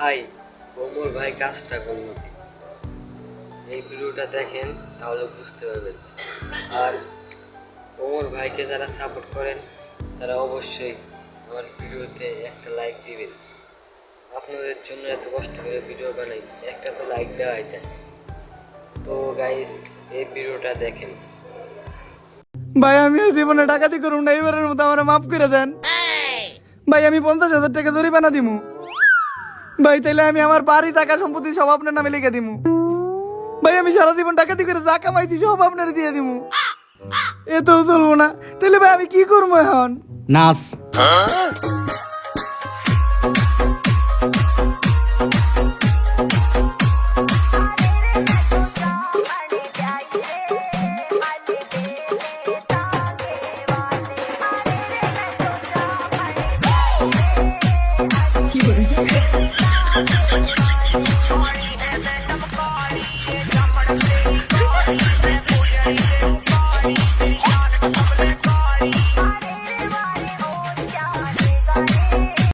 ভাই, ওমর ভাই কাজটা করলো কি? এই ভিডিওটা দেখেন তাহলে বুঝতে পারবেন। আর ওমর ভাইকে যারা সাপোর্ট করেন তারা অবশ্যই আমার ভিডিওতে একটা লাইক দিবেন। আপনাদের জন্য এত কষ্ট করে ভিডিও বানাই, একটা তো লাইক দেওয়াই যায়। তো গাইস, এই ভিডিওটা দেখেন। ভাই আমি জীবনে ডাকাতি করুন না, এবারের মতো আমার মাফ করে দেন ভাই। আমি 50,000 টাকা জরিমানা দিমু ভাই, তাইলে আমি আমার বাড়ি টাকা সম্পত্তি সব আপনার নামে লিখে দিমু ভাই। আমি সারা জীবন ডাকাতি করে যা কামাইছি সব আপনার দিয়ে দিমু, এতেও চলবো না। তাহলে ভাই আমি কি করবো এখন? নাচ। কি